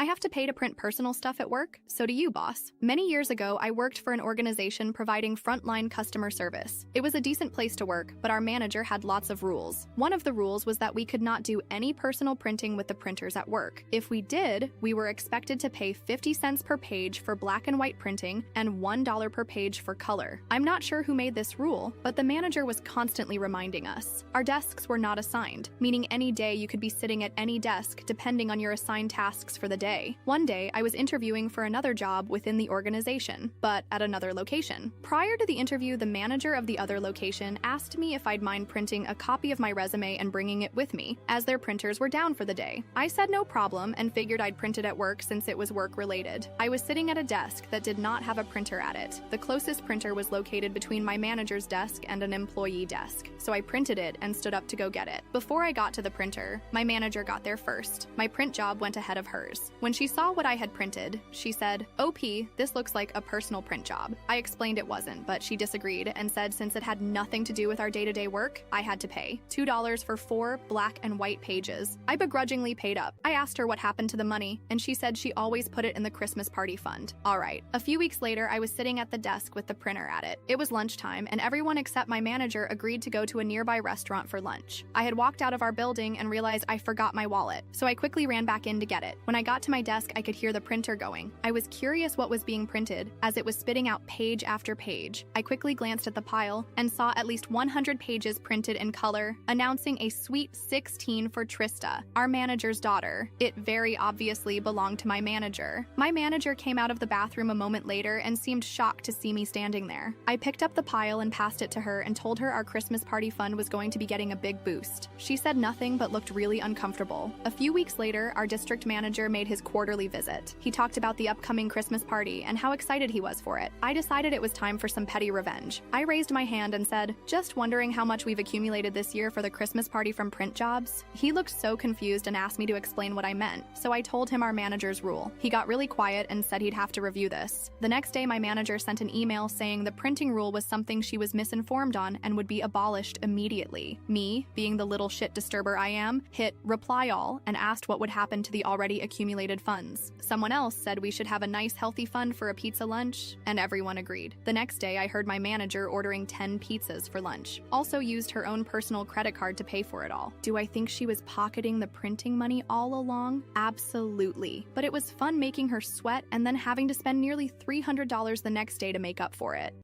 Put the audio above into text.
I have to pay to print personal stuff at work, so do you, boss. Many years ago, I worked for an organization providing frontline customer service. It was a decent place to work, but our manager had lots of rules. One of the rules was that we could not do any personal printing with the printers at work. If we did, we were expected to pay 50 cents per page for black and white printing and $1 per page for color. I'm not sure who made this rule, but the manager was constantly reminding us. Our desks were not assigned, meaning any day you could be sitting at any desk depending on your assigned tasks for the day. One day, I was interviewing for another job within the organization, but at another location. Prior to the interview, the manager of the other location asked me if I'd mind printing a copy of my resume and bringing it with me, as their printers were down for the day. I said no problem and figured I'd print it at work since it was work-related. I was sitting at a desk that did not have a printer at it. The closest printer was located between my manager's desk and an employee desk, so I printed it and stood up to go get it. Before I got to the printer, my manager got there first. My print job went ahead of hers. When she saw what I had printed, she said, "OP, this looks like a personal print job." I explained it wasn't, but she disagreed and said since it had nothing to do with our day-to-day work, I had to pay $2 for 4 black and white pages. I begrudgingly paid up. I asked her what happened to the money, and she said she always put it in the Christmas party fund. All right. A few weeks later, I was sitting at the desk with the printer at it. It was lunchtime, and everyone except my manager agreed to go to a nearby restaurant for lunch. I had walked out of our building and realized I forgot my wallet, so I quickly ran back in to get it. When I got to my desk, I could hear the printer going. I was curious what was being printed, as it was spitting out page after page. I quickly glanced at the pile and saw at least 100 pages printed in color, announcing a sweet 16 for Trista, our manager's daughter. It very obviously belonged to my manager. My manager came out of the bathroom a moment later and seemed shocked to see me standing there. I picked up the pile and passed it to her and told her our Christmas party fund was going to be getting a big boost. She said nothing but looked really uncomfortable. A few weeks later, our district manager made his quarterly visit. He talked about the upcoming Christmas party and how excited he was for it. I decided it was time for some petty revenge. I raised my hand and said, "Just wondering how much we've accumulated this year for the Christmas party from print jobs?" He looked so confused and asked me to explain what I meant, so I told him our manager's rule. He got really quiet and said he'd have to review this. The next day, my manager sent an email saying the printing rule was something she was misinformed on and would be abolished immediately. Me, being the little shit disturber I am, hit reply all and asked what would happen to the already accumulated funds. Someone else said we should have a nice healthy fund for a pizza lunch, and everyone agreed. The next day, I heard my manager ordering 10 pizzas for lunch. Also used her own personal credit card to pay for it all. Do I think she was pocketing the printing money all along? Absolutely. But it was fun making her sweat and then having to spend nearly $300 the next day to make up for it.